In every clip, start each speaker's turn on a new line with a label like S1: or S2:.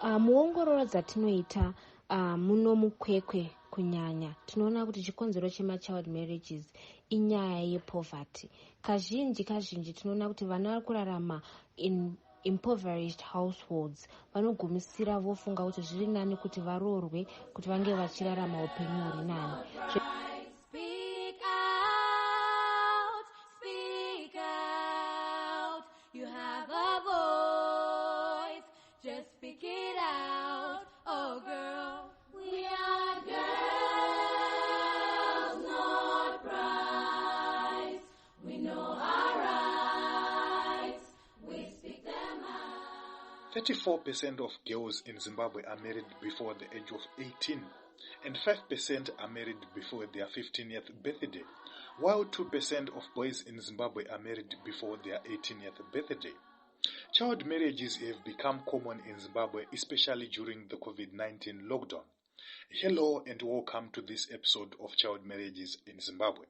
S1: Muongororo dzatinoita muno mukwekwe kunyanya tinoona kuti chikonzero chema-child marriages inyaya yepoverty. Kazhinji tinoona kuti vana vari kurarama in impoverished households vanogumisira vofunga kuti zviri nani kuti varoorwe kuti vange vachirarama upenyu huri nani.
S2: You have a voice, just speak it out. Oh girl, we are girls, not brides. We know our rights, we speak them out.
S3: 34% of girls in Zimbabwe are married before the age of 18, and 5% are married before their 15th birthday, while 2% of boys in Zimbabwe are married before their 18th birthday. Child marriages have become common in Zimbabwe, especially during the COVID-19 lockdown. Hello and welcome to this episode of Child Marriages in Zimbabwe.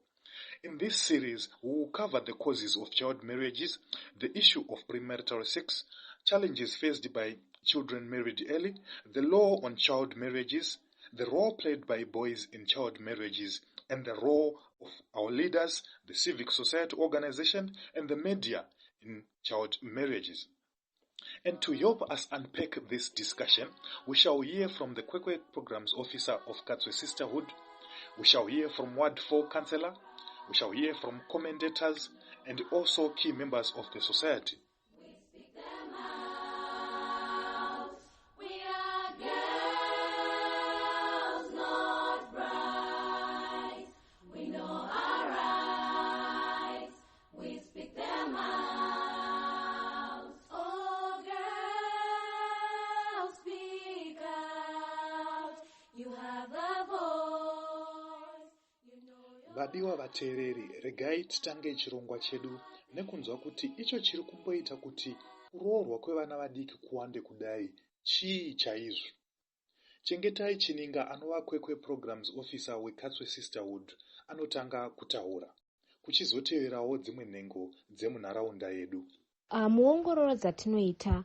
S3: In this series, we will cover the causes of child marriages, the issue of premarital sex, challenges faced by children married early, the law on child marriages, the role played by boys in child marriages, and the role of our leaders, the civic society organization, and the media in child marriages. And to help us unpack this discussion, we shall hear from the Kwekwe Programs Officer of Kwekwe Sisterhood, we shall hear from Ward 4 Councillor, we shall hear from commentators, and also key members of the society. Vadiwa vateereri, regai titange chirongwa chedu nekunzwa kuti icho chiri kumboita kuti kuroorwa kwevana vadiki kuwande kudai chii chaizvo. Chengetai Chininga anova Kwekwe Programs Officer weKwekwe Sisterhood anotanga kutaura, kuchizoteverawo dzimwe nhengo dzemunharaunda yedu.
S1: Muongororo dzatinoita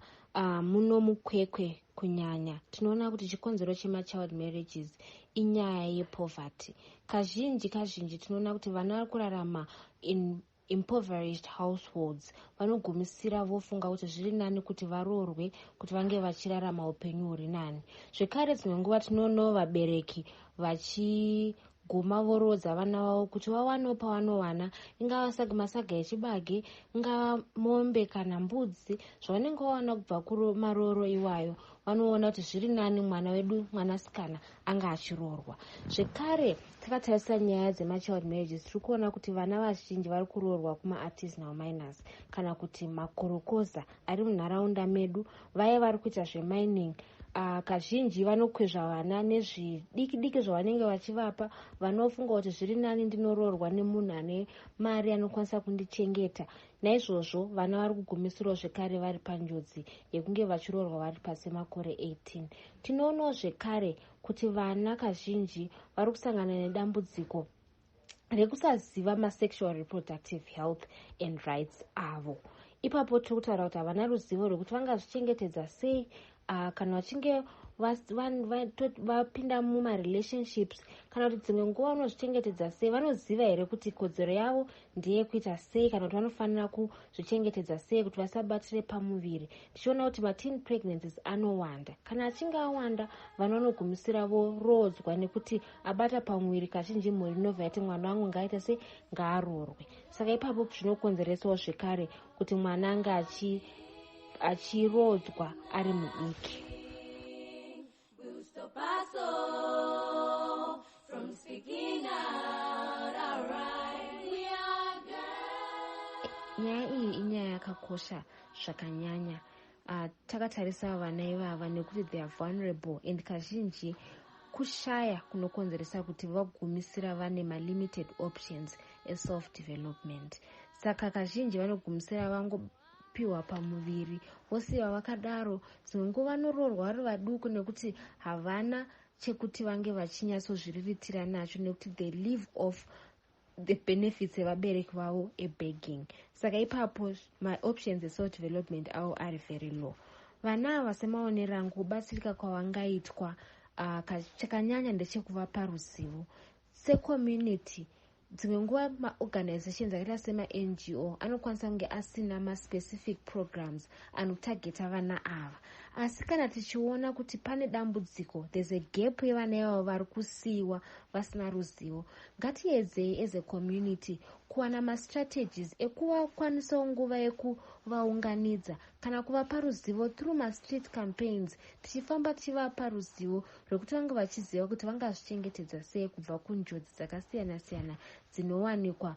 S1: muno mukwekwe kunyanya tinoona kuti chikonzero chema-child marriages inyaya yepoverty. Kazhinji tinoona kuti vana vari kurarama in impoverished households vanogumisira vofunga kuti zviri nani kuti varoorwe kuti vange vachirarama upenyu huri nani. Zvekare dzimwe nguva tinoonawo vabereki vachiguma vorodza vana vavo kuti vawanewo pavanowana, ingava masaga echibage, ingava mombe kana mbudzi, zvavanenge vawana kubva kumaroro iwayo vanoona kuti zviri nani mwana wedu mwanasikana anga achiroorwa. Zvekare takatarisa nyaya dzema-child marriages tiri kuona kuti vana vazhinji vari kuroorwa kuma-artisanal miners kana kuti makorokoza ari munharaunda medu, vaya vari kuita zvemining. Kazhinji vanokwezva vana nezvidiki zvavanenge vachivapa, vanofunga kuti zviri nani ndinoroorwa nemunhu ane mari anokwanisa kundichengeta. Naizvozvo vana vari kugumisirawo zvekare vari panjodzi yekunge vachiroorwa vari pasi makore 18. Tinoonawo zvekare kuti vana kazhinji vari kusangana nedambudziko rekusaziva ma-sexual reproductive health and rights avo. Ipapo tiri kutaura kuti havana ruzivo rwekuti vangazvichengetedza sei kana vachinge vapinda muma-relationships, kana kuti dzimwe nguva vanozvichengetedza sei, vanoziva here kuti kodzero yavo ndeye kuita sei, kana kuti vanofanira kuzvichengetedza sei kuti vasabatire pamuviri. Tichiona kuti ma-teen pregnancies anowanda. Kana achinge awanda, vanhu vanogumisira voroodzwa nekuti abata pamuviri, kazhinji mhuri inobva yati mwana wangu ngaaite sei, ngaaroorwe. Saka ipapo zvinokonzeresawo zvekare kuti mwana anga achiroodzwa ari mudiki. Nyaya iyi inyaya yakakosha zvakanyanya. Takatarisa vana ivava nekuti they are vulnerable, and kazhinji kushaya kunokonzeresa kuti vagumisira vane ma-limited options e-self-development. Saka kazhinji vanogumisira vangopiwa pamuviri vosiva vakadaro. Dzimwe nguva vanoroorwa vari vaduku nekuti havana chekuti vange vachinyatsozviriritira nacho, nekuti they live off the benefits evabereki vavo ebegging. Saka ipapo my options e-self development avo ari very low. vana ava semaonero angu kubatsirika kwavangaitwa chakanyanya ndechekuvapa ruzivo secommunity. Dzimwe nguva maorganizations akaita sema-NGO anokwanisa kunge asina ma-specific programs anotageta vana ava, asi kana tichiona kuti pane dambudziko, there's a gap yevana ivavo vari kusiyiwa vasina ruzivo, ngatiedzei as a community kuwana ma-strategies ekuvakwanisawo nguva yekuvaunganidza kana kuvapa ruzivo through ma-street campaigns, tichifamba tichivapa ruzivo rwekuti vange vachiziva kuti vangazvichengetedza sei kubva kunjodzi dzakasiyana-siyana dzinowanikwa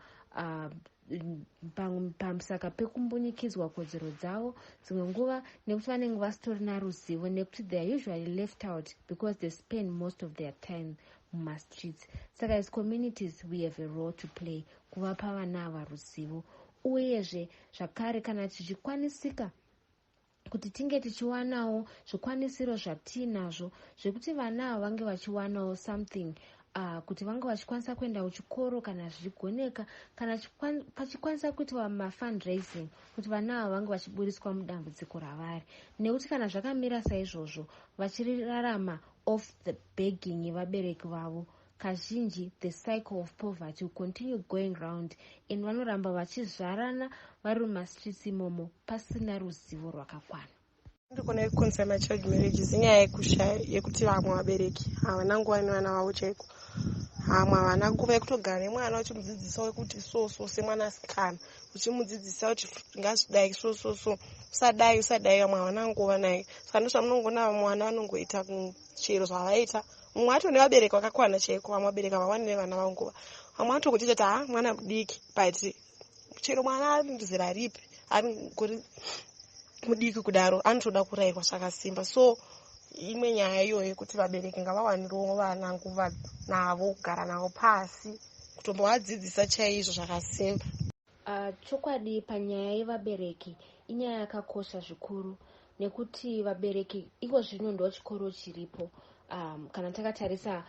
S1: pamusaka pekumbunyikidzwa kodzero dzavo, dzimwe nguva nekuti vanenge vasitorina ruzivo, nekuti they are usually left out because they spend most of their time mumastreets. Saka as communities we have a role to play kuvapa vana ava ruzivo, uyezve zvakare kana tichikwanisika kuti tinge tichiwanawo zvikwanisiro zvatinazvo zvekuti vana ava vange vachiwanawo something kuti vange vachikwanisa kuenda kuchikoro kana zvichigoneka, kana pachikwanisa kuitwa mafundraising kuti vana ava vange vachiburiswa mudambudziko ravari, nekuti kana zvakamira saizvozvo vachirarama off the begging yevabereki vavo, kazhinji the cycle of poverty will continue going round and vanoramba vachizvarana vari mumastreets imomo pasina ruzivo rwakakwana.
S4: Ndikona kuconcerna child marriages inyaya yekuti vamwe vabereki havana nguva nevana vavo chaiko. Hamwe havana nguva yekutogara nemwana uchimudzidzisa wekuti so semwana asikana, uchimudzidzisa kuti ngazvidai so usadai. Vamwe havana nguva nayo, saka ndozvamunongoona mwana anongoita chero zvavaita. Mumwe ato nevabereki vakakwana chaiko, vamwe vabereki havawani nevana vavo nguva. Vamwe atokuchita mwana mudiki, but chero mwana ari muzera ripi, ari mudiki kudaro, anotoda kurayirwa zvakasimba. So imwe nyaya iyoyo yekuti vabereki ngavawanirewo vana nguva navo, kugara navo pasi, kutombovadzidzisa chaizvo zvakasimba.
S1: Chokwadi panyaya yevabereki inyaya yakakosha zvikuru, nekuti vabereki iko zvino ndo chikoro chiripo. Kana takatarisa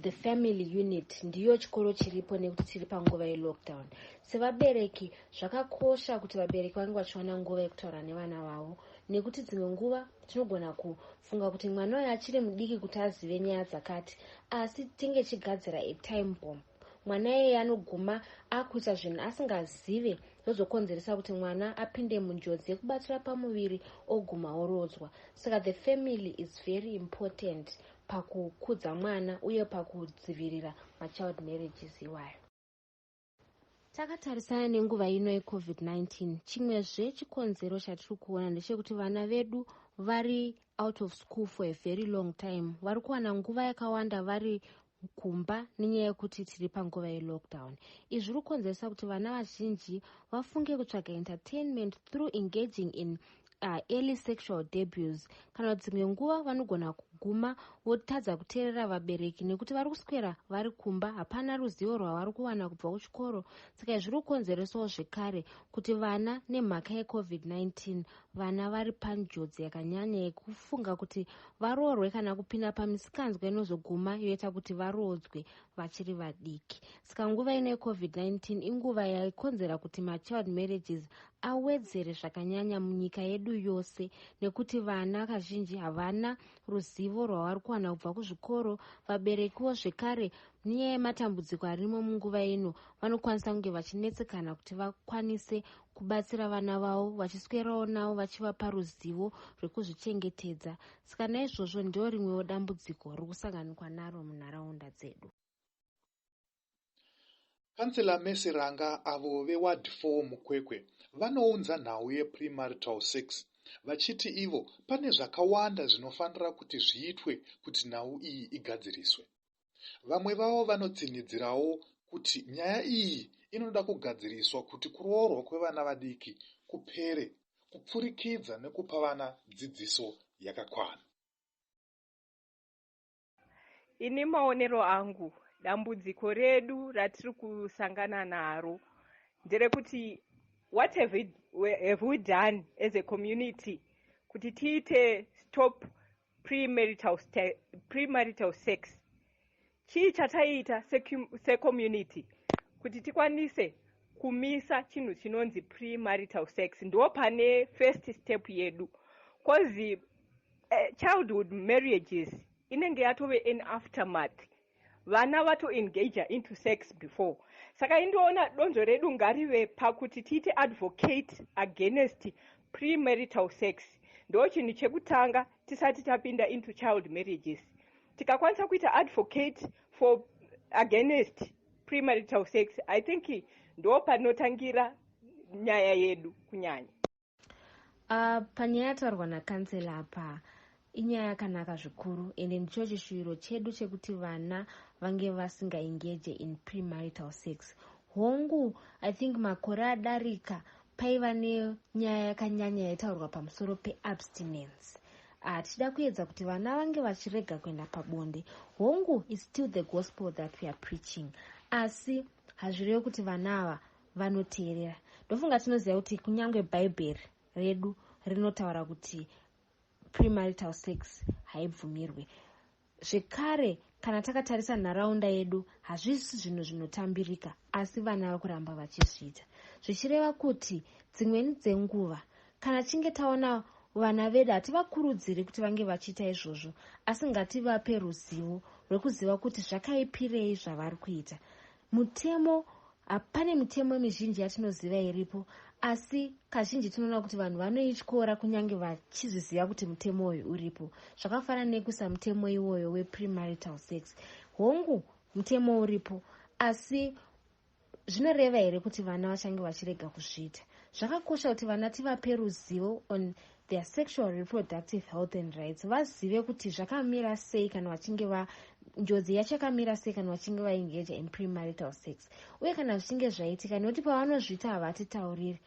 S1: the family unit ndiyo chikoro chiripo nekuti tiri panguva yelockdown. Sevabereki zvakakosha kuti vabereki vange vachiwana nguva yekutaura nevana vavo, nekuti dzimwe nguva tinogona kufunga kuti mwana uyu achiri mudiki kuti azive nyaya dzakati, asi tinge chigadzira time bomb. Mwana iyeye anoguma akuita zvinhu asingazive, zvozokonzeresa kuti mwana apinde munjodzi yekubatira pamuviri oguma orodzwa. Saka the family is very important pakukudza mwana uye pakudzivirira machild marriages iwayo. Takatarisana nenguva ino yeCovid-19, chimwezve chikonzero chatiri kuona ndechekuti vana vedu vari out of school for a very long time, vari kuwana nguva yakawanda vari kumba nenyaya yekuti tiri panguva yelockdown. Izvi zviri kukonzeresa kuti vana vazhinji vafunge kutsvaga entertainment through engaging in early sexual debuts. Kana dzimwe nguva vanogona kuguma votadza kuteerera vabereki nekuti vari kuswera vari kumba, hapana ruzivo rwavari kuwana kubva kuchikoro. Saka zviri kukonzeresawo zvekare kuti vana nemhaka yeCovid-19 vana vari panjodzi yakanyanya yekufunga kuti varoorwe kana kupinda pamisikanzwa inozoguma yoita kuti varodzwe vachiri vadiki. Saka nguva ino yeCovid-19 inguva yaikonzera kuti machild marriages awedzere zvakanyanya munyika yedu yose, nekuti vana kazhinji havana ruzivo rwavari kuwana kubva kuzvikoro. Vaberekiwo zvekare nenyaya yematambudziko arimo munguva ino vanokwanisa kunge vachinetsekana kuti vakwanise kubatsira vana vavo, vachiswerawo navo vachivapa ruzivo rwekuzvichengetedza. Saka naizvozvo ndio rimwewo dambudziko riri kusanganikwa naro munharaunda dzedu.
S3: Kansela Mesiranga avo veward 4 mukwekwe vanounza nhau yepremarital sex, vachiti ivo pane zvakawanda zvinofanira kuti zviitwe kuti nhau iyi igadziriswe. Vamwe vavo vanotsinidzirawo kuti nyaya iyi inoda kugadziriswa kuti kuroorwa kwevana vadiki kupere, kupfurikidza nekupa vana dzidziso yakakwana.
S4: Ini maonero angu, dambudziko redu ratiri kusangana naro nderekuti what have we done as a community kuti tiite stop premarital sex. Chii chataita secommunity kuti tikwanise kumisa chinhu chinonzi premarital sex? Ndo pane first step yedu
S5: Because childhood marriages inenge yatove an aftermath. Vana vato engage into sex before. Saka indoona donzo redu ngarive pakuti tiite advocate against premarital sex. Ndo chinhu chekutanga tisati tapinda into child marriages. Tikakwanisa kuita advocate for against premarital sex, I think ndo panotangira nyaya yedu kunyanya.
S1: Panyaya yataurwa nakansela apa inyaya yakanaka zvikuru, ende ndicho chishuwiro chedu chekuti vana vange vasingaengage in premarital sex. Hongu I think makore adarika paiva nenyaya yakanyanya yaitaurwa pamusoro peabstinence. Tichida kuedza kuti vana vange vachirega kuenda pabonde. Hongu is still the gospel that we are preaching, asi hazvirevi kuti vana ava vanoteerera. Ndofunga tinoziva kuti kunyange bhaibheri redu rinotaura kuti premarital sex haibvumirwi. Zvekare kana takatarisa nharaunda yedu hazvisi zvinhu zvinotambirika, asi vana vakuramba vachizviita, zvichireva kuti dzimweni dzenguva kana chinge taona vana vedu hativakurudziri kuti vange vachiita izvozvo, asi ngativape ruzivo rwekuziva kuti zvakaipirei zvavari kuita. Mutemo, pane mitemo mizhinji yatinoziva iripo, asi kazhinji tinoona kuti vanhu vanoityora kunyange vachizviziva kuti mutemo uyu uripo. Zvakafanana nekuisa mutemo iwoyo wepremarital sex. Hongu mutemo uripo, asi zvinoreva here kuti vana vachange vachirega kuzviita. Zvakakosha kuti vana tivape ruzivo on their sexual reproductive health and rights. Vazive kuti zvakamira sei kana vachinge njodzi yacho yakamira sei kana vachinge vaengage in premarital sex. Uye kana zvichinge zvaitika, nekuti pavanozviita havatitauriri,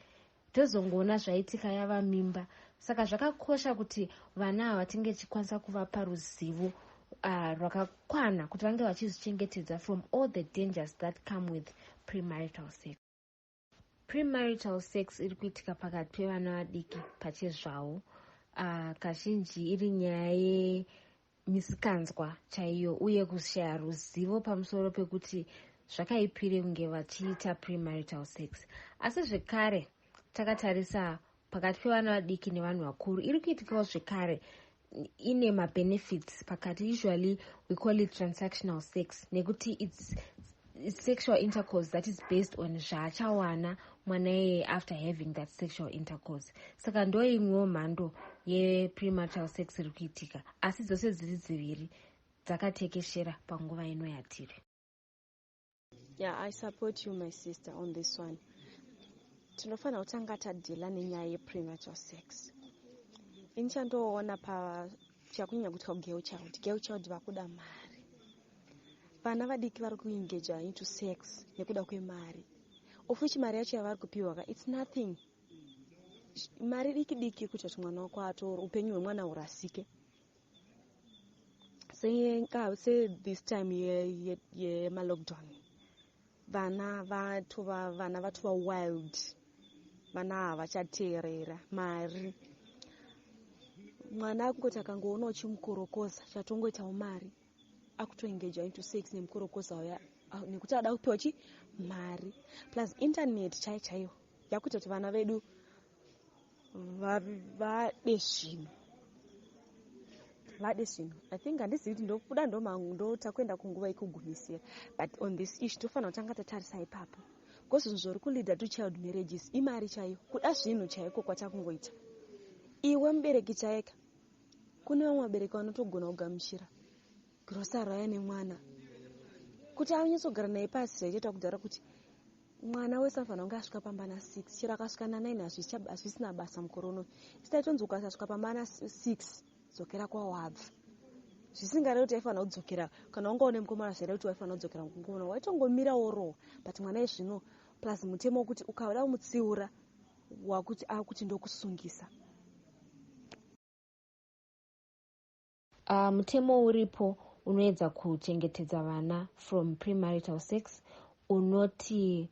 S1: tozongoona zvaitika yava mimba. Saka zvakakosha kuti vana ava tinge tichikwanisa kuvapa ruzivo rwakakwana kuti vange vachizvichengetedza from all the dangers that come with premarital sex. Premarital sex iri kuitika pakati pevana vadiki pachezvavo, kazhinji iri nyaya yemisikanzwa chaiyo uye kushaya ruzivo pamusoro pekuti zvakaipire kunge vachiita premarital sex. Asi zvekare takatarisa pakati pevana vadiki nevanhu vakuru iri kuitikawo zvekare ine mabenefits pakati. Usually we call it transactional sex, nekuti it's sexual intercourse that is based on zvaachawana mwana yeye after having that sexual intercourse. Saka ndo imwewo mhando yepremarital sex iri kuitika, asi dzose dziri dziviri dzakatekeshera panguva ino yatiri.
S6: Yeah, I support you my sister on this one. Tinofana kutanga tadhila nenyaya yepremarital sex. Inchandoona chakunyanya kuti girl child vakuda mari. Vana vadiki vari kuengage into sex nekuda kwemari. Of which mari yacho yavari kupiwa it's nothing. Mari diki kuti mwana wako atore upenyu hwemwana hurasike. Say this time yema-lockdown, vana vatova wild, vana havachateerera mari. Mwana akungoti akangoona uchimukorokoza chatongoitawo mari, akutoengage into sex nemukorokoza uya nekuti ada kupiwa mari. Plus internet chaiyo yakuita kuti vana vedu vade zvinhu. I think handisi kuti ndokuda ndo takwenda kunguva ikugumisira, but on this issue tofana kutanga tatarisa ipapo, because zvinhu zvori kulead to child marriages imari chaiyo, kuda zvinhu chaiko kwatakungoita. Iwe mubereki chaika, kune vamwe vabereki vanotogona kugamuchira grocery raya nemwana kuti anyatsogara naye pasi zvaitoita kudhara kuti mwana wese afana kunge asvika pambana 6, chero akasvika na9 hazvisina basa mukore uno. Sitaitonzi ukasasvika pambana 6 dzokera kwawabva, zvisingarevi kuti aifana kudzokera kana ungaone mukomana zvaireva kuti waifana kudzokera mukomana, waitongomira worowa. But mwana izvino plus mutemo wekuti ukada kumutsiura wakuti akuti ndokusungisa.
S1: Mutemo uripo unoedza kuchengetedza vana from premarital sex unoti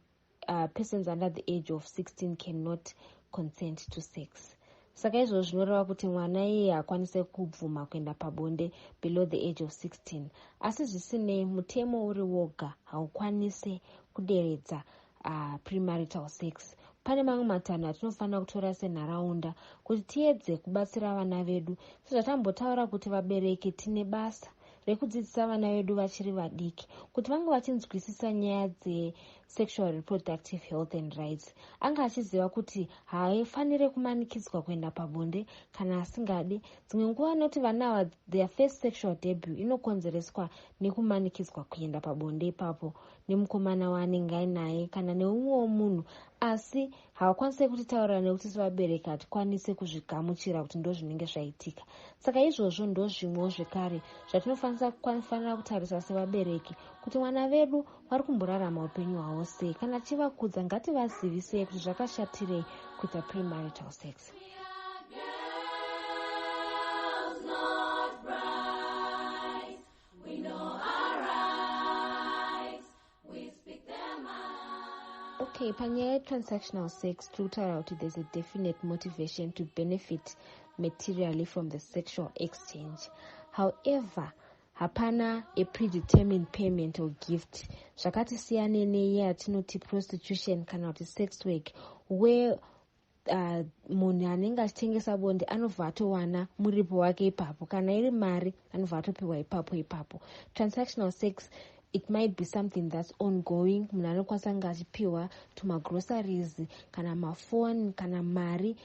S1: persons under the age of 16 cannot consent to sex. Saka izvo zvinoreva kuti mwana iye hakwanise kubvuma kuenda pabonde below the age of 16. Asi zvisinei, mutemo uri woga haukwanise kuderedza premarital sex. pane mamwe matanho atinofanira kutora senharaunda kuti tiedze kubatsira vana vedu. Sezvatambotaura kuti vabereki tine basa rekudzidzisa vana vedu vachiri vadiki kuti vange vachinzwisisa nyaya dze-sexual reproductive health and rights. Anga achiziva kuti haafanire kumanikidzwa kuenda pabonde kana asingadi. Dzimwe nguva nekuti vana ava their first sexual debut inokonzereswa nekumanikidzwa kuenda pabonde ipapo nemukomana waanenge ainaye kana neumwewo munhu, asi havakwanisi kutitaurira nekuti sevabereki hatikwanisi kuzvigamuchira kuti ndo zvinenge zvaitika. Saka izvozvo ndo zvimwewo zvekare zvatinofanira kutarisa sevabereki kuti vana vedu vari kumborarama upenyu hwavo sei. Kana chivakudza ngativazivisei kuti zvakashatirei kuita premarital sex. Okay, panyaya transactional sex tikutaura kuti there's a definite motivation to benefit materially from the sexual exchange. However, hapana a predetermined payment or gift. Zvakati siyane neye yatinoti prostitution kana kuti sex work, where munhu anenge achitengesa bonde anobva atowana muripo wake ipapo, kana iri mari anobva atopiwa ipapo. Transactional sex, it might be something that's ongoing. Munhu anokwanisa kunge achipiwa tumagroceries kana mafoni kana mari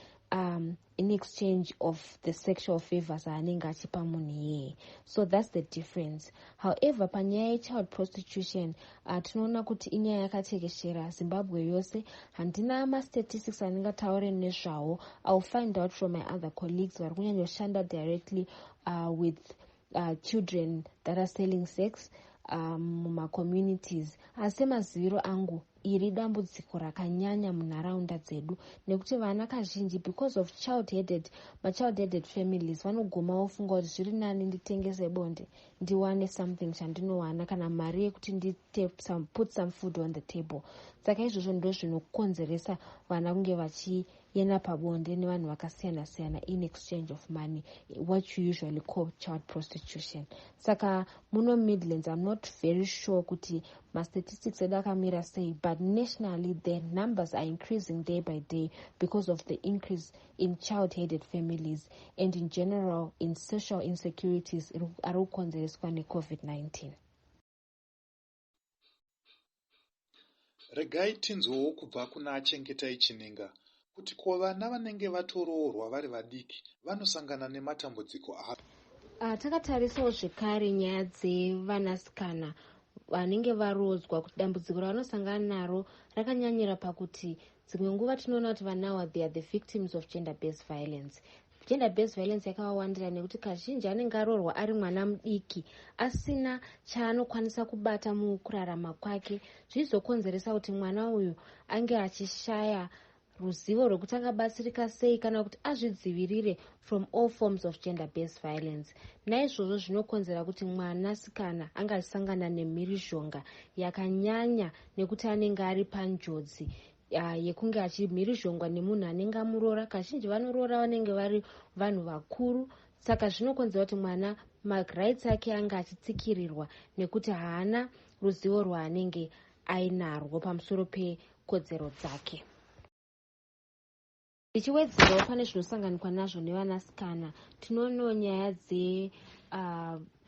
S1: in exchange of the sexual favors aanenge achipa munhu iyeye. So that's the difference. However, panyaya yechild prostitution tinoona kuti inyaya yakatekeshera Zimbabwe yose. Handina ma-statistics andingataure nezvawo. I'll find out from my other colleagues vari kunyanyoshanda directly with children that are selling sex muma-communities. Asi maziviro angu iri dambudziko rakanyanya munharaunda dzedu, nekuti vana kazhinji because of child-headed families vanogoma vofunga kuti zviri nani nditengese bonde ndiwane something chandinowana kana mari yekuti put some food on the table. Saka izvozvo ndo zvinokonzeresa vana kunge vachienda pabonde nevanhu vakasiyana-siyana in exchange of money, what you usually call child prostitution. Saka muno Midlands, I'm not very sure kuti ma-statistics edu akamira sei, but nationally the numbers are increasing day by day because of the increase in child-headed families and in general in social insecurities ari kukonzereswa ne-COVID-19.
S3: Regai tinzwewo kubva kuna achengetai chinenga kuti ko vana vanenge vatoroorwa vari vadiki vanosangana nematambudziko api.
S1: Takatarisawo zvekare nyaya dzevanasikana vanenge varodzwa kuti dambudziko ravanosangana naro rakanyanyira pakuti dzimwe nguva tinoona kuti vanawa they are the victims of gender-based violence. Gender-based violence yakawandira nekuti kazhinji anenge aroorwa ari mwana mudiki asina chaanokwanisa kubata mukurarama kwake, zvizokonzeresa kuti mwana uyu ange achishaya ruzivo rwekuti angabatsirika sei kana kuti azvidzivirire from all forms of gender-based violence. Naizvozvo zvinokonzera kuti mwanasikana anga achisangana nemhirizhonga yakanyanya nekuti anenge ari panjodzi yekunge achimhirizhongwa nemunhu anenge amuroora. Kazhinji vanoroora vanenge vari vanhu vakuru, saka zvinokonzera kuti mwana marights ake anga achitsikirirwa nekuti haana ruzivo rwaanenge ainarwo pamusoro pekodzero dzake. Tichiwedzerawo pane zvinosanganikwa nazvo nevanasikana, tinoonawo nyaya dze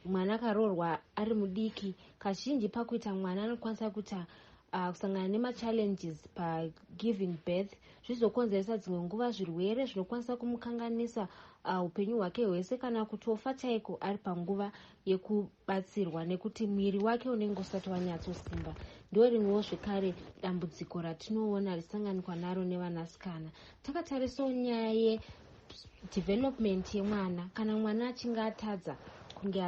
S1: mwana akaroorwa ari mudiki. Kazhinji pakuita mwana anokwanisa kuita kusangana nema-challenges pagiving birth, zvizokonzeresa dzimwe nguva zvirwere zvinokwanisa kumukanganisa upenyu hwake hwese kana kutofa chaiko ari panguva yekubatsirwa nekuti mwiri wake unenge usati wanyatsosimba. Ndo rimwewo zvekare dambudziko ratinoona risanganikwa naro nevanasikana. Takatarisawo nyaya yedevelopment yemwana. Kana mwana achinge atadza kunge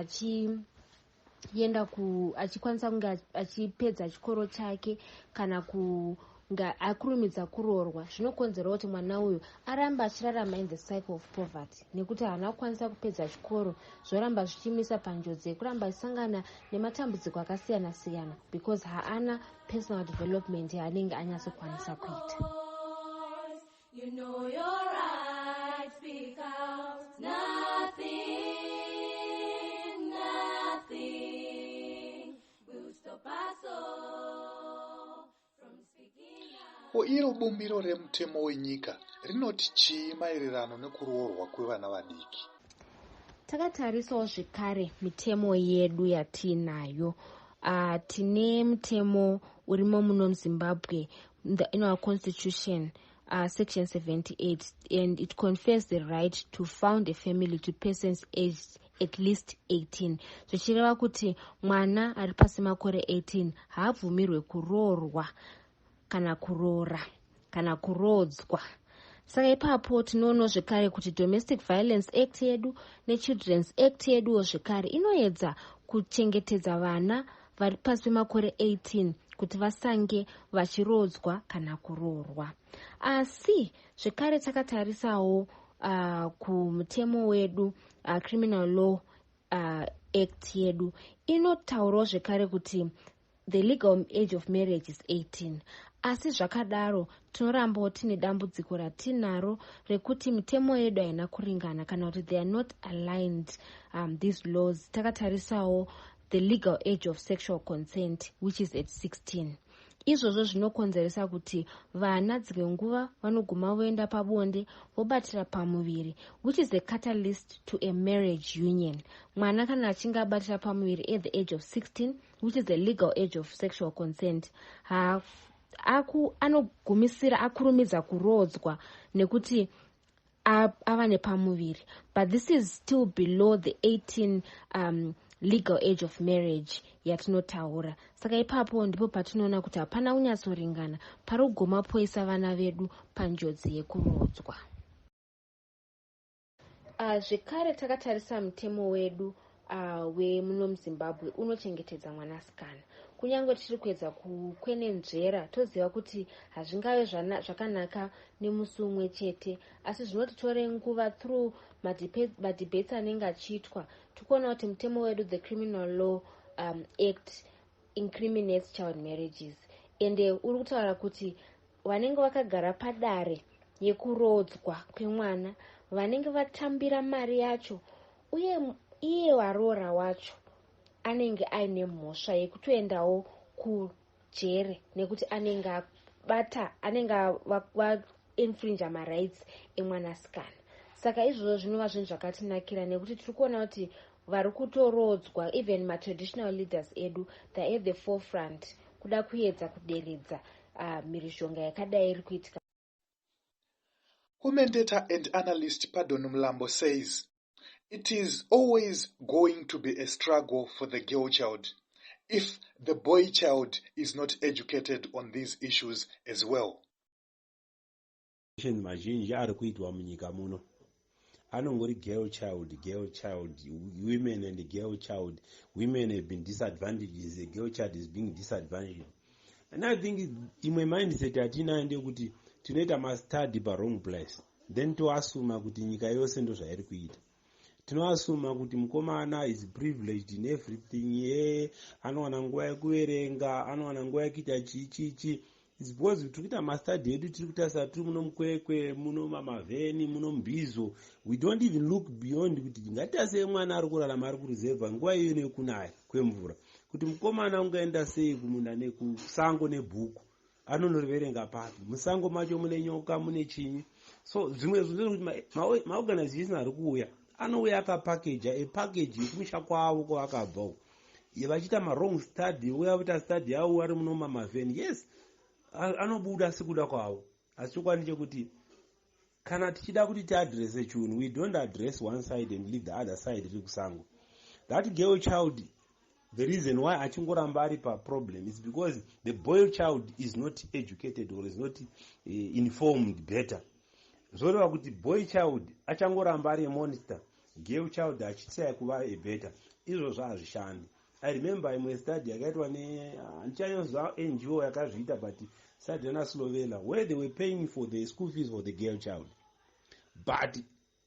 S1: achikwanisa kunge achipedza chikoro chake kana kunga akurumidza kuroorwa, zvinokonzerawo kuti mwana uyu aramba achirarama in the cycle of poverty nekuti haana kukwanisa kupedza chikoro, zvoramba zvichimisa panjodzi yekuramba achisangana nematambudziko akasiyana-siyana because haana personal development yaanenge anyatsokwanisa kuita.
S2: You know your rights, speak out. Nothing will stop us all from speaking out.
S3: Ko iro bumbiro remutemo wenyika rinoti chii maererano nekuroorwa kwevana vadiki?
S1: Takatarisawo zvekare mitemo yedu yatinayo. Tine mutemo urimo muno muZimbabwe in our constitution, section 78, and it confers the right to found a family to persons aged at least 18. Zvichireva kuti mwana ari pasi makore 18 haabvumirwe kuroorwa kana kuroora kana kurodzwa. Saka ipapo tinoonawo zvekare kuti domestic violence act yedu nechildren's act yeduwo zvekare inoedza kuchengetedza vana vari pasi pemakore 18 kuti vasange vachirodzwa kana kuroorwa. Asi zvekare takatarisawo kumutemo wedu, criminal law act yedu inotaurawo zvekare kuti the legal age of marriage is 18. Asi zvakadaro tinorambawo tine dambudziko ratinaro rekuti mitemo yedu haina kuringana kana kuti they are not aligned, these laws. Takatarisawo the legal age of sexual consent, which is at 16. Izvozvo zvinokonzeresa kuti vana dzimwe nguva vanoguma voenda pabonde vobatira pamuviri, which is a catalyst to a marriage union. Mwana kana achinge abatira pamuviri at the age of 16, which is the legal age of sexual consent, anogumisira akurumidza kurodzwa nekuti ava nepamuviri. But this is still below the 18 legal age of marriage yatinotaura. Saka ipapo ndipo patinoona kuti hapana kunyatsoringana pari kugoma poisa vana vedu panjodzi yekurodzwa. Zvekare takatarisa mutemo wedu wemuno muZimbabwe unochengetedza mwanasikana. Kunyange tiri kuedza kukwenenzvera toziva kuti hazvingave zvakanaka nemusi umwe chete, asi zvinotitore nguva through madebates anenge achiitwa tikuona kuti mutemo wedu the criminal law act incriminates child marriages, ende uri kutaura kuti vanenge vakagara padare yekurodzwa kwemwana, vanenge vatambira mari yacho, uye iye waroora wacho anenge aine mhosva yekutoendawo kujere nekuti anenge infringe marights emwanasikana. Saka izvozvo zvinova zvinhu zvakatinakira nekuti tiri kuona kuti vari kutorodzwa, even matraditional leaders edu, they at the forefront kuda kuedza kuderedza mhirizhonga yakadai iri kuitika.
S3: Commentator and analyst Pardon Mlambo says, it is always going to be a struggle for the girl child if the boy child is not educated on these issues as well.
S7: Mazhinji ari kuitwa munyika muno anongori girl child, women and girl child. Women have been disadvantaged, the girl child is being disadvantaged. And I think imwe mindset atina ndekuti tinoita mastudy pa wrong place, then toasuma kuti nyika yose ndo zvairi kuita. Tinoasuma kuti mukomana is privileged in everything, anowana nguva yekuverenga, anowana nguva yekuita chichichi. It's because tikuita mastudy edu tiri kutarisa tiri muno mukwekwe, muno mamavheni, muno mbizo. We don't even look beyond kuti ngatiase mwana ari kurarama ari kureserva nguva iyo nekunaya kwemvura, kuti mukomana ungaenda sei kumunda nekusango nebhuku, anonoriverenga papi, musango macho mune nyoka mune chinyi. So zvimwe kuti maorganization ari kuuya anouya akapakeja epakeji yekumusha kwavo kwavakabvawo, vachiita marong study, uya kuita study yavo ari muno mamavheni. Yes, anobuda sekuda kwavo, asi chokwadi chekuti kana tichida kuti tiadrese chinhu, we don't address one side and leave the other side riri kusango. That girl child, the reason why achingoramba ari pa problem is because the boy child is not educated or is not informed better. Zvoreva kuti boy child achangoramba ari monster, girl child achitaya kuva better. Izvozvo hazvishandi. I remember imwe study yakaitwa handichayozva NGO yakazviita, but Sadhana Slovenia, where they were paying for the school fees for the girl child. But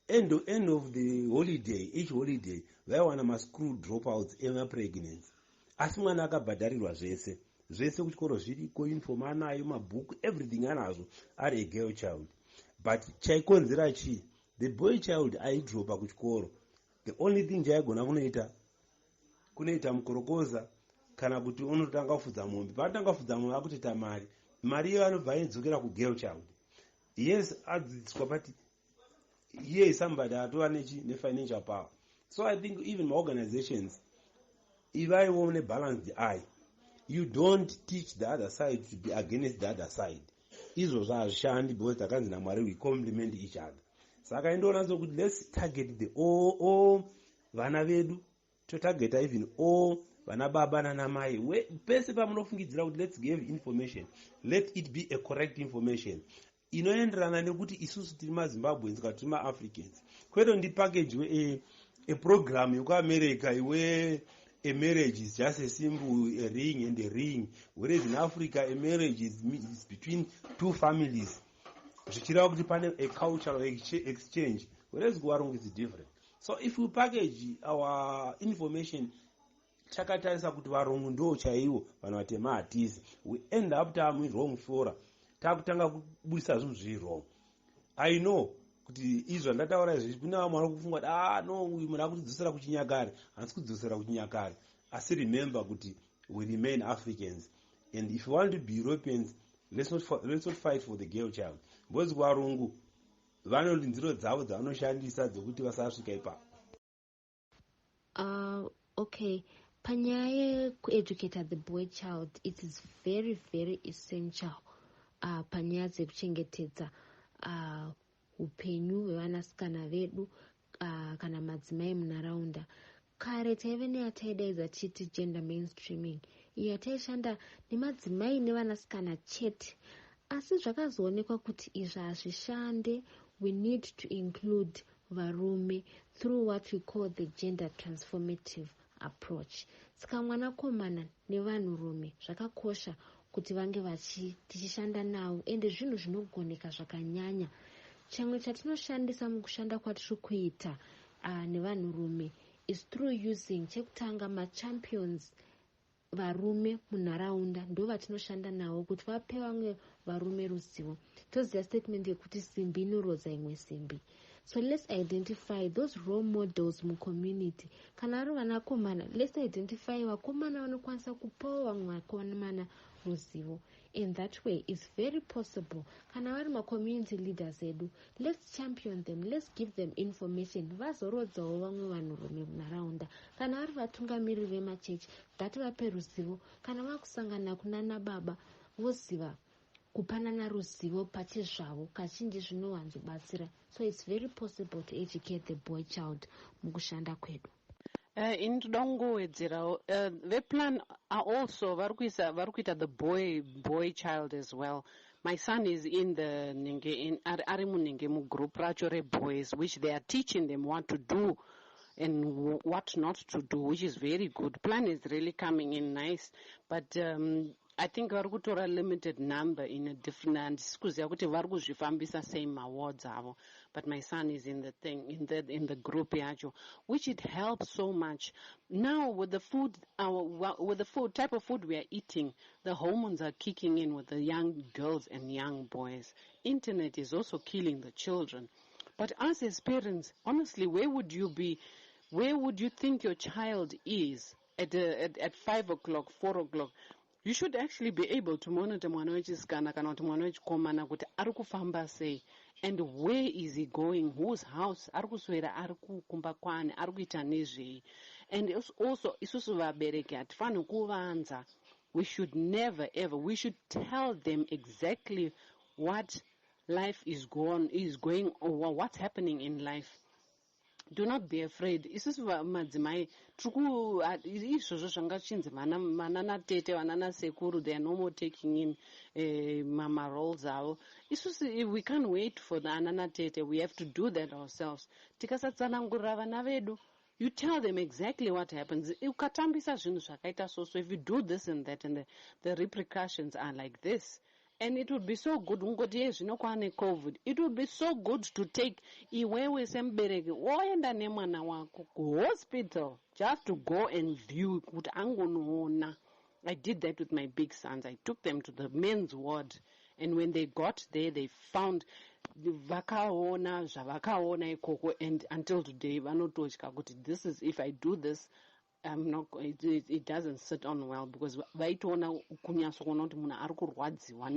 S7: end of the holiday, each holiday, vaiwana maschool dropouts emapregnancy. Asi mwana akabhadharirwa zvese kuchikoro zviriko, uniform anayo, mabhuku, everything anazvo, ari a girl child. But chaikonzera chii? The boy child aidropa kuchikoro. The only thing chaigona kunoita mukorokoza kana kuti unotanga kufudza mombe. Patanga kufudza mombe akutoita mari mari iyo anobva aidzokera kugirl child. Yes, adzidziswa but here is somebody atova ne-financial power. So I think even organizations, if I want a balanced eye, you don't teach the other side to be against the other side. Izvozvo hazvishandi because takanzi naMwari we complement each other. Saka indoona sokuti let's target the all vana vedu, totargeta even all vana baba nana mai. Pese pamunofungidzira kuti let's give information, let it be a correct information inoenderana nekuti isusu tiri maZimbabweans kana tiri maAfricans. Kwete ndi package a program yekuAmerica iwe a marriage is just a symbol, a ring and a ring, whereas in Africa a marriage is between two families. Zvichireva kuti pane a cultural exchange, whereas kuvarungu is different. So if we package our information takatarisa kuti varungu ndo chaivo vanhu vatema hatizi, we end up tamu wrong flora, takutanga kubudisa zvinhu zviri wrong. I know kuti izvo ndataura izvi kuna vamwe vari kufunga kuti no uyu munhu akutidzosera kuchinyakare. Handisi kudzosera kuchinyakare, asi remember kuti we remain Africans, and if you want to be Europeans, let's not fight for the girl child, because varungu vane nziro dzavo dzavanoshandisa dzokuti vasasvika ipapo.
S1: Okay, panyaya kueducate the boy child, it is very very essential panyaya dzekuchengetedza upenyu hwevanasikana vedu kana madzimai munharaunda. Kare taive neyataidaidza tichiti gender mainstreaming, iyo yataishanda nemadzimai nevanasikana chete, asi zvakazoonekwa kuti izvi hazvishande. We need to include varume through what we call the gender transformative approach. Saka mwanakomana nevanhurume zvakakosha kuti vange tichishanda navo, ende zvinhu zvinogoneka zvakanyanya. Chamwe chatinoshandisa mukushanda kwatiri kuita nevanhurume is through using chekutanga machampions varume munharaunda, ndo vatinoshanda navo kuti vape vamwe varume ruzivo. Toziva statement yekuti simbi inorodza imwe simbi. So let's identify those role models mucommunity. Kana vari vanakomana, let's identify vakomana vanokwanisa kupawo vamwe vakomana ruzivo. In that way, it's very possible. Kana vari macommunity leaders edu, let's champion them, let's give them information. Vazorodzawo vamwe vanhurume munharaunda. Kana vari vatungamiriri vemachechi, ngativape ruzivo. Kana vakusangana kunana baba, voziva kupanana ruzivo pachizvavo, kazhinji zvinowanzobatsira. So it's very possible to educate the boy child mukushanda kwedu.
S8: Intoda kungowedzerawo veplan are also vari kuita the boy child as well. My son is in the ari munenge mugroup racho reboys, which they are teaching them what to do and what not to do, which is very good. Plan is really coming in nice, but I think vari kutora limited number in a different, handisi kuziva kuti vari kuzvifambisa same awards avo, but my son is in the thing, in the group yacho, which it helps so much. Now with the food, type of food we are eating, the hormones are kicking in with the young girls and young boys. Internet is also killing the children. But us as parents, honestly, where would you be? Where would you think your child is at 5 o'clock, 4 o'clock? You should actually be able to monitor mwana wechisikana kana kuti mwana wechikomana kuti ari kufamba sei, and where is he going, whose house ari kuswera, ari kukumba kwani, ari kuita nezvei. And also isusu vabereki hatifaniri kuvanza. We should never ever, we should tell them exactly what life is going or what's happening in life. Do not be afraid. Isusu madzimai izvozvo zvanga chinzi manana tete vanana sekuru, they are no more taking in mama roles avo. Isusu we can't wait for the anana tete, we have to do that ourselves. Tikasatsanangurira vana vedu, you tell them exactly what happens. Ukatambisa zvinhu zvakaita so if you do this and that, and the repercussions are like this. And it would be so good, COVID, it would be so good to take iwewe sembereki woenda nemwana wako hospital just to go and view kuti angonoona. I did that with my big sons. I took them to the men's ward, and when they got there, they found vakaona zvavakaona ikoko, and until today vanototya kuti this is, if I do this, it doesn't sit on well, because vaitoona kunyasokuona kuti munhu ari kurwadziwa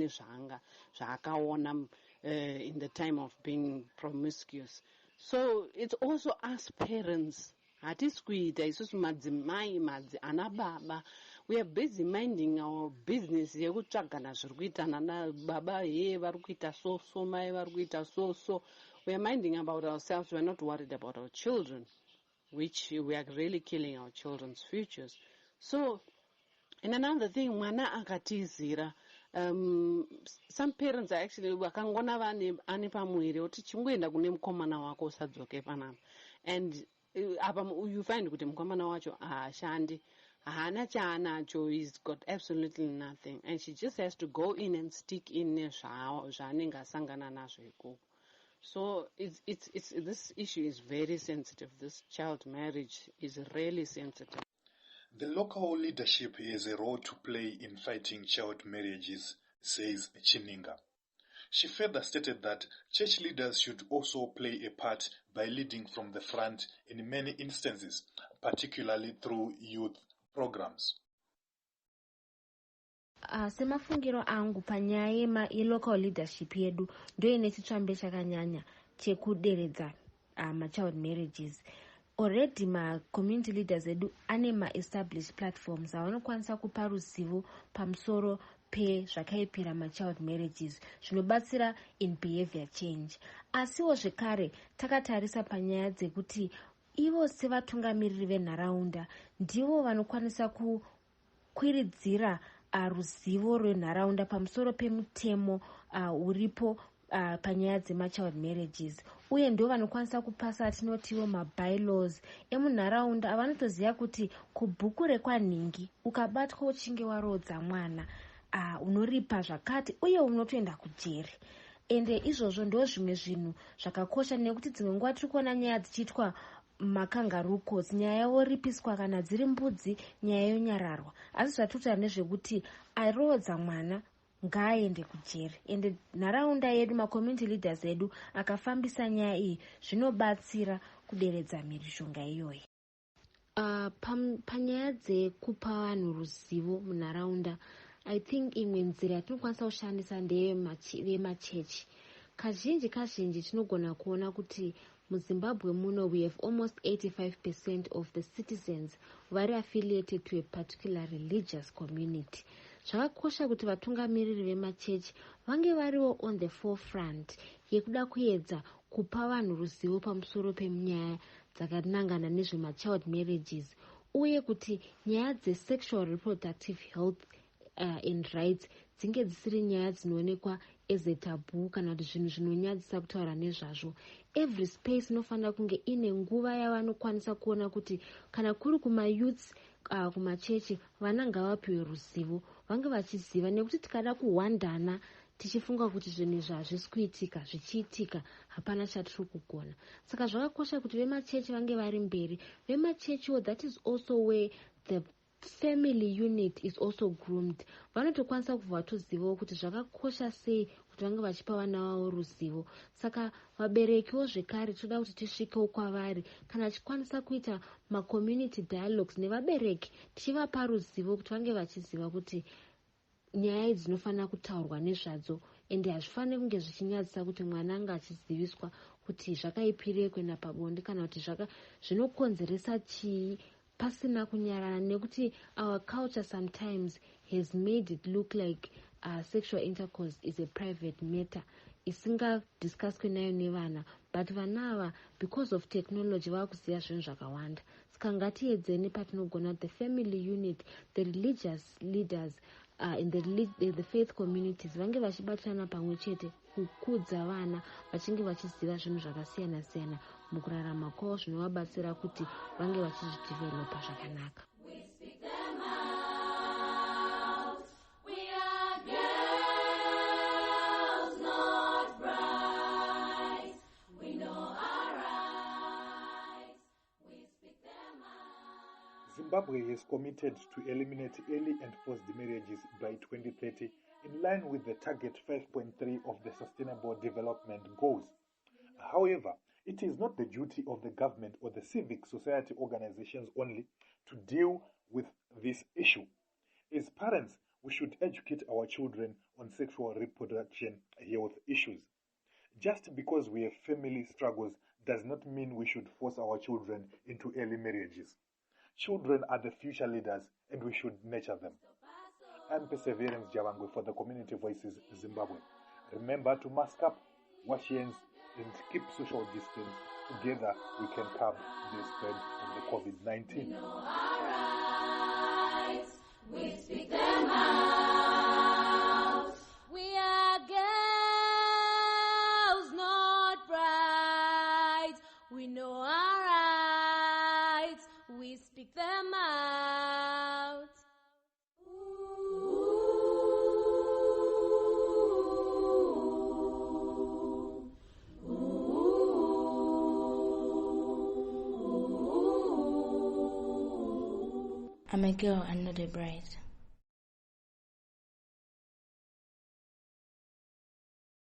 S8: zvaakaona in the time of being promiscuous. So it's also us parents. Hatisi kuita isusu madzimai ana baba, we are busy minding our business yekutsvagana zviri kuitana nababa, vari kuita so mai vari kuita so. We are minding about ourselves. We are not worried about our children, which we are really killing our children's futures. So, and another thing, mwana akatizira, some parents are actually vakangona vane pamwiri kuti chingoenda kune mukomana wako usadzoke panapa, and you find kuti mukomana wacho haashandi, hana chaanacho, he's got absolutely nothing, and she just has to go in and stick in zvaanenge asangana nazvo ikoko. So this issue is very sensitive. This child marriage is really sensitive.
S3: The local leadership has a role to play in fighting child marriages, says Chininga. She further stated that church leaders should also play a part by leading from the front in many instances, particularly through youth programs.
S1: Semafungiro angu panyaya yelocal leadership yedu ndo ine chitsvambe chakanyanya chekuderedza child marriages. Already community leaders edu ane established platforms avanokwanisa kupa ruzivo pamusoro zvakaipira child marriages zvinobatsira in behavior change. Asiwo zvekare takatarisa panyaya dzekuti ivo sevatungamiriri venharaunda ndivo vanokwanisa kukwiridzira ruzivo rwenharaunda pamusoro pemutemo uripo panyaya dzemachild marriages, uye ndo vanokwanisa kupasa atinotiwo mabylaws emunharaunda avanotoziva kuti kubhuku rekwanhingi ukabatwa uchinge warodza mwana unoripa zvakati uye unotoenda kujeri. Ende izvozvo ndo zvimwe zvinhu zvakakosha, nekuti dzimwe nguva tiri kuona nyaya dzichiitwa makangaroo courts, nyaya yoripiswa kana dziri mbudzi, nyaya yonyararwa, asi zvatutaura nezvekuti arodza mwana ngaaende kujeri. Ende nharaunda yedu, macommunity leaders edu akafambisa nyaya iyi zvinobatsira kuderedza mhirizhonga iyoyi. Panyaya dzekupa vanhu ruzivo munharaunda, I think imwe nzira yatinokwanisa kushandisa ndeyemachechi. Kazhinji tinogona kuona kuti muZimbabwe muno we have almost 85% of the citizens vari affiliated to a particular religious community. Zvakakosha kuti vatungamiriri vemachechi vange variwo on the forefront yekuda kuedza kupa vanhu ruzivo pamusoro penyaya dzakanangana nezvemachild marriages, uye kuti nyaya dzesexual reproductive health and rights dzinge dzisiri nyaya dzinoonekwa as a taboo kana kuti zvinhu zvinonyadzisa kutaura nezvazvo. Every space inofanira kunge ine nguva yavanokwanisa kuona kuti kana kuri kumayouths kumachechi vana ngavapiwe ruzivo, vange vachiziva, nekuti tikada kuhwandana tichifunga kuti zvinhu izvi hazvisi kuitika, zvichiitika hapana chatiri kugona. Saka zvakakosha kuti vemachechi vange vari mberi. Vemachechiwo, that is also where the family unit is also groomed. Vanotokwanisa kubva vatozivawo kuti zvakakosha sei kuti vange vachipa vana vavo ruzivo. Saka vaberekiwo zvekare toda kuti tisvikewo kwavari kana achikwanisa kuita macommunity dialogues nevabereki, tichivapa ruzivo kuti vange vachiziva kuti nyaya idzi dzinofanira kutaurwa nezvadzo, ende hazvifaniri kunge zvichinyadzisa kuti mwana anga achiziviswa kuti zvakaipirei kuenda pabonde kana kuti zvinokonzeresa chii pasina kunyarara, nekuti our culture sometimes has made it look like sexual intercourse is a private matter isingadiscusswe nayo nevana, but vana ava because of technology vakuziva zvinhu zvakawanda. Saka ngatiedzeni patinogona the family unit, the religious leaders in the faith communities vange vachibatirana pamwe chete kukudza vana vachinge vachiziva zvinhu zvakasiyana siyana mukurarama kwavo zvinovabatsira kuti vange vachizvidevelopa zvakanaka.
S3: Zimbabwe has committed to eliminate early and forced marriages by 2030 in line with the target 5.3 of the Sustainable Development Goals. However, it is not the duty of the government or the civic society organizations only to deal with this issue. As parents, we should educate our children on sexual reproduction health issues. Just because we have family struggles does not mean we should force our children into early marriages. Children are the future leaders and we should nurture them. I'm Perseverance Javangwe for the Community Voices Zimbabwe. Remember to mask up, wash hands, and keep social distance. Together we can curb the spread of the COVID-19.
S2: We speak them out. We are girls, not brides. We know our rights. We speak them out.
S1: I'm a girl and not a bride.